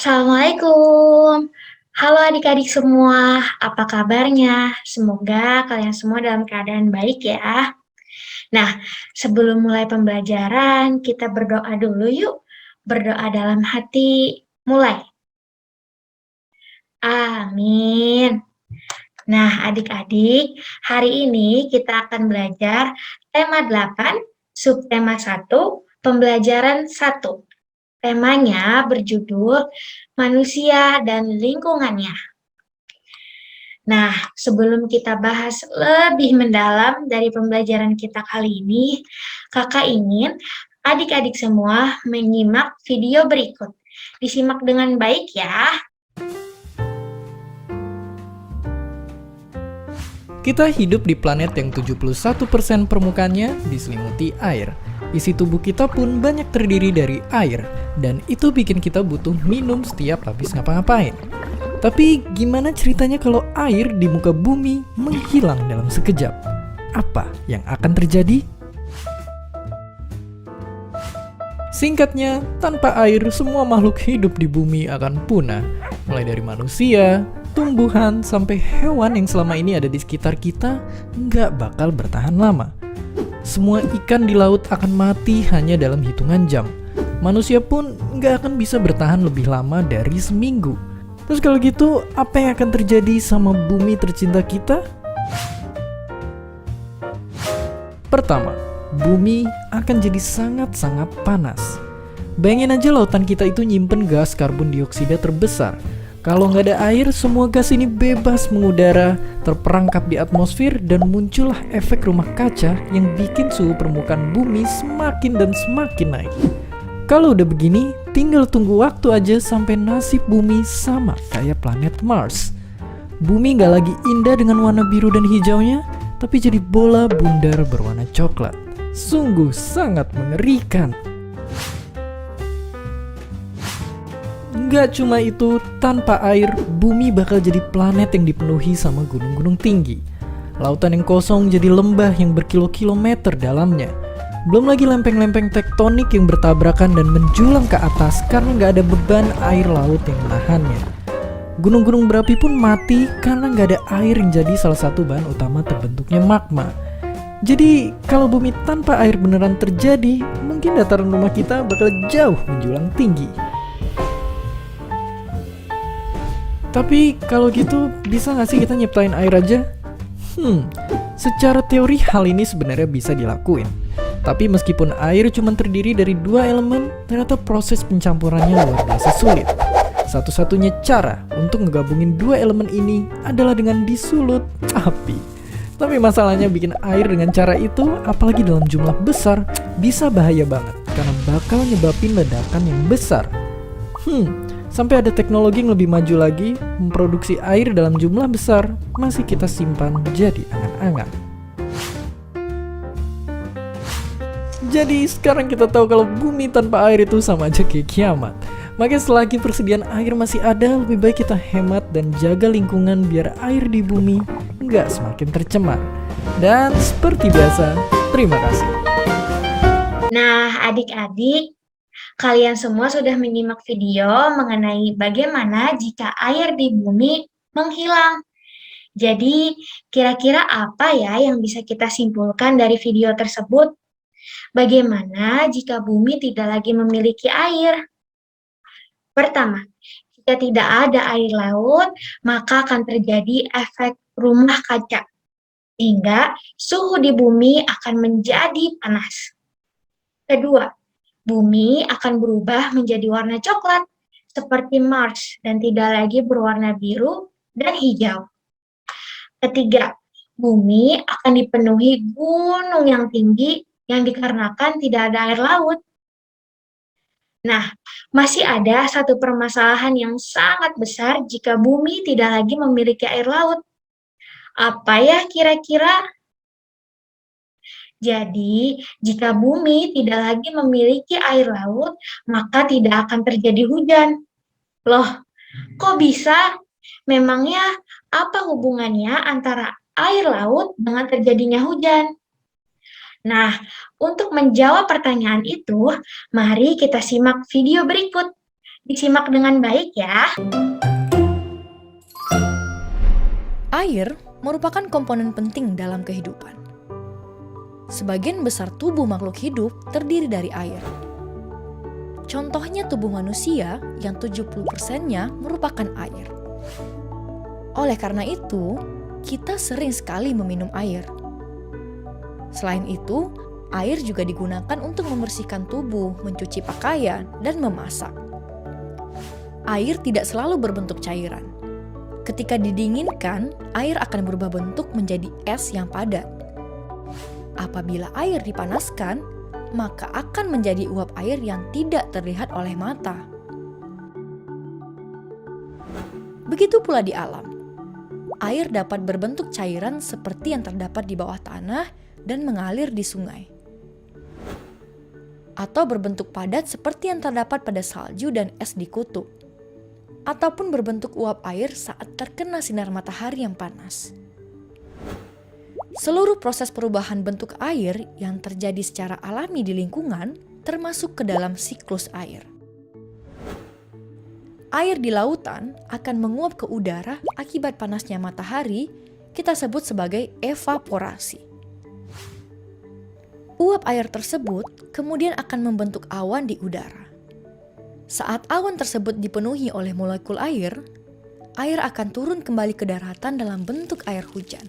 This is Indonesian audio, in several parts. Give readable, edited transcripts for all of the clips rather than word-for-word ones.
Assalamualaikum. Halo adik-adik semua, apa kabarnya? Semoga kalian semua dalam keadaan baik ya. Nah, sebelum mulai pembelajaran, kita berdoa dulu yuk. Berdoa dalam hati. Mulai. Amin. Nah, adik-adik, hari ini kita akan belajar tema 8, subtema 1, pembelajaran 1. Temanya berjudul Manusia dan Lingkungannya. Nah, sebelum kita bahas lebih mendalam dari pembelajaran kita kali ini, kakak ingin adik-adik semua menyimak video berikut. Disimak dengan baik ya. Kita hidup di planet yang 71% permukaannya diselimuti air. Isi tubuh kita pun banyak terdiri dari air, dan itu bikin kita butuh minum setiap habis ngapa-ngapain. Tapi gimana ceritanya kalau air di muka bumi menghilang dalam sekejap? Apa yang akan terjadi? Singkatnya, tanpa air semua makhluk hidup di bumi akan punah. Mulai dari manusia, tumbuhan, sampai hewan yang selama ini ada di sekitar kita nggak bakal bertahan lama. Semua ikan di laut akan mati hanya dalam hitungan jam. Manusia pun nggak akan bisa bertahan lebih lama dari seminggu. Terus kalau gitu, apa yang akan terjadi sama bumi tercinta kita? Pertama, bumi akan jadi sangat-sangat panas. Bayangin aja lautan kita itu nyimpen gas karbon dioksida terbesar. Kalau nggak ada air, semua gas ini bebas mengudara, terperangkap di atmosfer, dan muncullah efek rumah kaca yang bikin suhu permukaan bumi semakin dan semakin naik. Kalau udah begini, tinggal tunggu waktu aja sampai nasib bumi sama kayak planet Mars. Bumi nggak lagi indah dengan warna biru dan hijaunya, tapi jadi bola bundar berwarna coklat. Sungguh sangat mengerikan. Nggak cuma itu, tanpa air, bumi bakal jadi planet yang dipenuhi sama gunung-gunung tinggi. Lautan yang kosong jadi lembah yang berkilo-kilometer dalamnya. Belum lagi lempeng-lempeng tektonik yang bertabrakan dan menjulang ke atas karena nggak ada beban air laut yang menahannya. Gunung-gunung berapi pun mati karena nggak ada air yang jadi salah satu bahan utama terbentuknya magma. Jadi, kalau bumi tanpa air beneran terjadi, mungkin dataran rumah kita bakal jauh menjulang tinggi. Tapi kalau gitu, bisa nggak sih kita nyiptain air aja? Secara teori hal ini sebenarnya bisa dilakuin. Tapi meskipun air cuma terdiri dari 2 elemen, ternyata proses pencampurannya luar biasa sulit. Satu-satunya cara untuk ngegabungin 2 elemen ini adalah dengan disulut api. Tapi masalahnya bikin air dengan cara itu, apalagi dalam jumlah besar, bisa bahaya banget karena bakal nyebabin ledakan yang besar. Sampai ada teknologi yang lebih maju lagi, memproduksi air dalam jumlah besar, masih kita simpan jadi angan-angan. Jadi sekarang kita tahu kalau bumi tanpa air itu sama aja kayak kiamat. Makanya selagi persediaan air masih ada, lebih baik kita hemat dan jaga lingkungan biar air di bumi nggak semakin tercemar. Dan seperti biasa, terima kasih. Nah, adik-adik, kalian semua sudah menyimak video mengenai bagaimana jika air di bumi menghilang. Jadi, kira-kira apa ya yang bisa kita simpulkan dari video tersebut? Bagaimana jika bumi tidak lagi memiliki air? Pertama, jika tidak ada air laut, maka akan terjadi efek rumah kaca, sehingga suhu di bumi akan menjadi panas. Kedua, bumi akan berubah menjadi warna coklat, seperti Mars, dan tidak lagi berwarna biru dan hijau. Ketiga, bumi akan dipenuhi gunung yang tinggi yang dikarenakan tidak ada air laut. Nah, masih ada satu permasalahan yang sangat besar jika bumi tidak lagi memiliki air laut. Apa ya kira-kira? Jadi, jika bumi tidak lagi memiliki air laut, maka tidak akan terjadi hujan. Loh, kok bisa? Memangnya apa hubungannya antara air laut dengan terjadinya hujan? Nah, untuk menjawab pertanyaan itu, mari kita simak video berikut. Disimak dengan baik ya. Air merupakan komponen penting dalam kehidupan. Sebagian besar tubuh makhluk hidup terdiri dari air. Contohnya tubuh manusia yang 70%-nya merupakan air. Oleh karena itu, kita sering sekali meminum air. Selain itu, air juga digunakan untuk membersihkan tubuh, mencuci pakaian, dan memasak. Air tidak selalu berbentuk cairan. Ketika didinginkan, air akan berubah bentuk menjadi es yang padat. Apabila air dipanaskan, maka akan menjadi uap air yang tidak terlihat oleh mata. Begitu pula di alam. Air dapat berbentuk cairan seperti yang terdapat di bawah tanah dan mengalir di sungai. Atau berbentuk padat seperti yang terdapat pada salju dan es di kutub. Ataupun berbentuk uap air saat terkena sinar matahari yang panas. Seluruh proses perubahan bentuk air yang terjadi secara alami di lingkungan termasuk ke dalam siklus air. Air di lautan akan menguap ke udara akibat panasnya matahari, kita sebut sebagai evaporasi. Uap air tersebut kemudian akan membentuk awan di udara. Saat awan tersebut dipenuhi oleh molekul air, air akan turun kembali ke daratan dalam bentuk air hujan,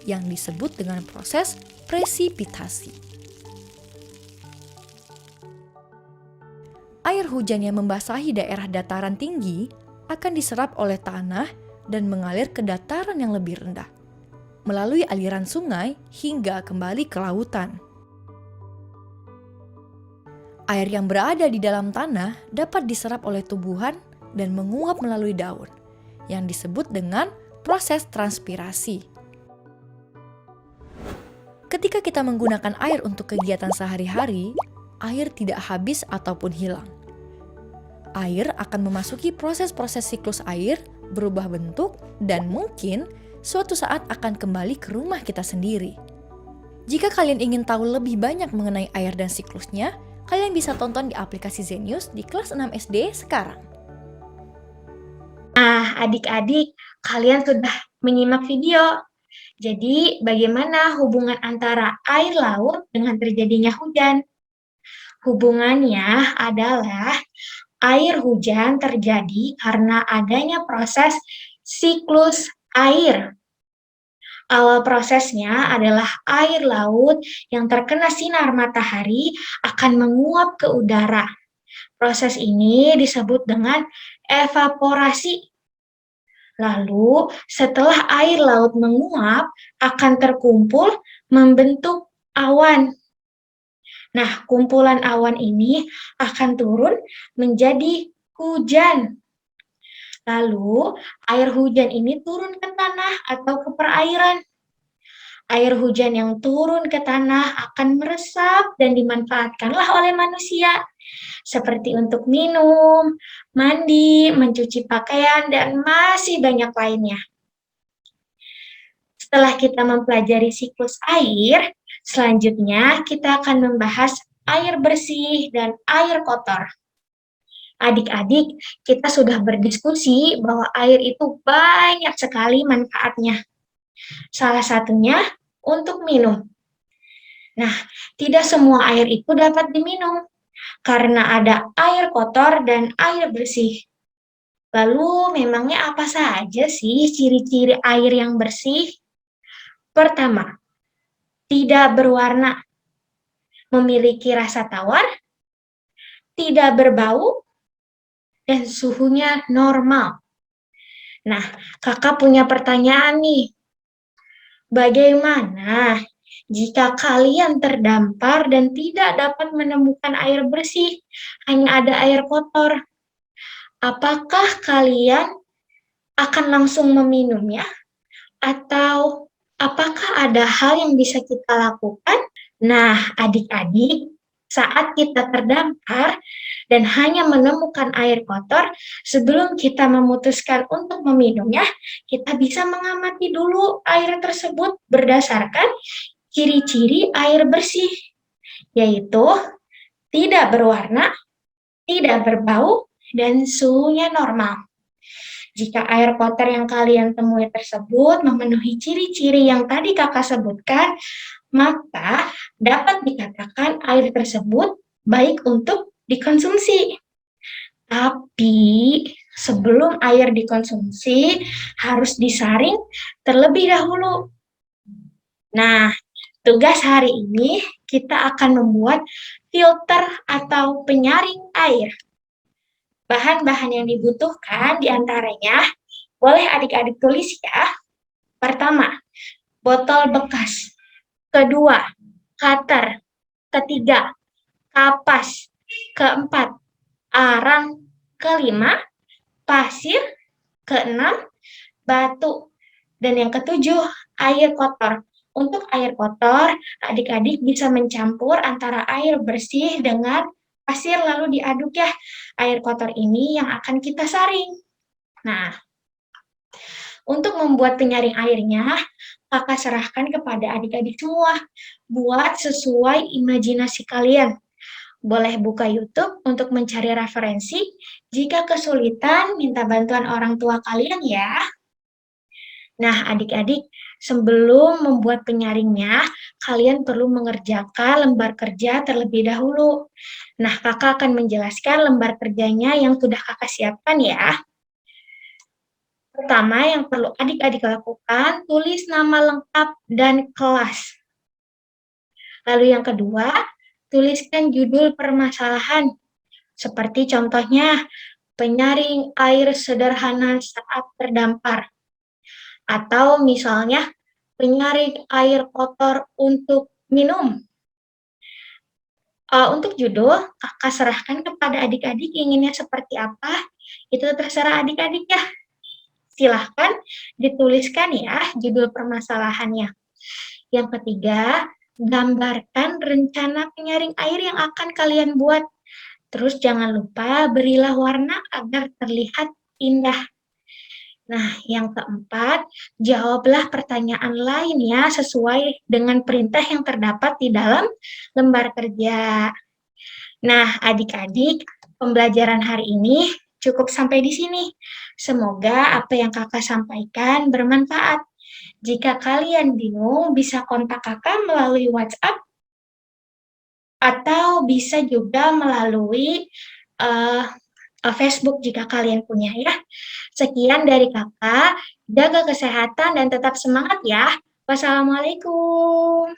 yang disebut dengan proses presipitasi. Air hujan yang membasahi daerah dataran tinggi akan diserap oleh tanah dan mengalir ke dataran yang lebih rendah, melalui aliran sungai hingga kembali ke lautan. Air yang berada di dalam tanah dapat diserap oleh tumbuhan dan menguap melalui daun, yang disebut dengan proses transpirasi. Ketika kita menggunakan air untuk kegiatan sehari-hari, air tidak habis ataupun hilang. Air akan memasuki proses-proses siklus air, berubah bentuk, dan mungkin suatu saat akan kembali ke rumah kita sendiri. Jika kalian ingin tahu lebih banyak mengenai air dan siklusnya, kalian bisa tonton di aplikasi Zenius di kelas 6 SD sekarang. Nah, adik-adik, kalian sudah menyimak video. Jadi, bagaimana hubungan antara air laut dengan terjadinya hujan? Hubungannya adalah air hujan terjadi karena adanya proses siklus air. Awal prosesnya adalah air laut yang terkena sinar matahari akan menguap ke udara. Proses ini disebut dengan evaporasi. Lalu, setelah air laut menguap, akan terkumpul membentuk awan. Nah, kumpulan awan ini akan turun menjadi hujan. Lalu, air hujan ini turun ke tanah atau ke perairan. Air hujan yang turun ke tanah akan meresap dan dimanfaatkanlah oleh manusia, seperti untuk minum, mandi, mencuci pakaian, dan masih banyak lainnya. Setelah kita mempelajari siklus air, selanjutnya kita akan membahas air bersih dan air kotor. Adik-adik, kita sudah berdiskusi bahwa air itu banyak sekali manfaatnya. Salah satunya untuk minum. Nah, tidak semua air itu dapat diminum, karena ada air kotor dan air bersih. Lalu, memangnya apa saja sih ciri-ciri air yang bersih? Pertama, tidak berwarna, memiliki rasa tawar, tidak berbau, dan suhunya normal. Nah, kakak punya pertanyaan nih. Bagaimana jika kalian terdampar dan tidak dapat menemukan air bersih, hanya ada air kotor? Apakah kalian akan langsung meminumnya? Atau apakah ada hal yang bisa kita lakukan? Nah, adik-adik, saat kita terdampar dan hanya menemukan air kotor, sebelum kita memutuskan untuk meminumnya, kita bisa mengamati dulu air tersebut berdasarkan ciri-ciri air bersih, yaitu tidak berwarna, tidak berbau, dan suhunya normal. Jika air kotor yang kalian temui tersebut memenuhi ciri-ciri yang tadi kakak sebutkan, maka dapat dikatakan air tersebut baik untuk dikonsumsi. Tapi sebelum air dikonsumsi harus disaring terlebih dahulu. Nah, tugas hari ini kita akan membuat filter atau penyaring air. Bahan-bahan yang dibutuhkan diantaranya, boleh adik-adik tulis ya. Pertama, botol bekas. Kedua, cutter. Ketiga, kapas. Keempat, arang. Kelima, pasir. Keenam, batu. Dan yang ketujuh, air kotor. Untuk air kotor, adik-adik bisa mencampur antara air bersih dengan pasir lalu diaduk ya. Air kotor ini yang akan kita saring. Nah, untuk membuat penyaring airnya, kakak serahkan kepada adik-adik semua. Buat sesuai imajinasi kalian. Boleh buka YouTube untuk mencari referensi. Jika kesulitan, minta bantuan orang tua kalian ya. Nah, adik-adik, sebelum membuat penyaringnya, kalian perlu mengerjakan lembar kerja terlebih dahulu. Nah, kakak akan menjelaskan lembar kerjanya yang sudah kakak siapkan ya. Pertama yang perlu adik-adik lakukan, tulis nama lengkap dan kelas. Lalu yang kedua, tuliskan judul permasalahan. Seperti contohnya, penyaring air sederhana saat terdampar. Atau misalnya, penyaring air kotor untuk minum. Untuk judul, kakak serahkan kepada adik-adik inginnya seperti apa, itu terserah adik-adik ya. Silahkan dituliskan ya judul permasalahannya. Yang ketiga, gambarkan rencana penyaring air yang akan kalian buat. Terus jangan lupa berilah warna agar terlihat indah. Nah, yang keempat, jawablah pertanyaan lain ya sesuai dengan perintah yang terdapat di dalam lembar kerja. Nah, adik-adik, pembelajaran hari ini cukup sampai di sini. Semoga apa yang kakak sampaikan bermanfaat. Jika kalian bingung, bisa kontak kakak melalui WhatsApp atau bisa juga melalui Facebook jika kalian punya ya. Sekian dari kakak, jaga kesehatan dan tetap semangat ya. Wassalamualaikum.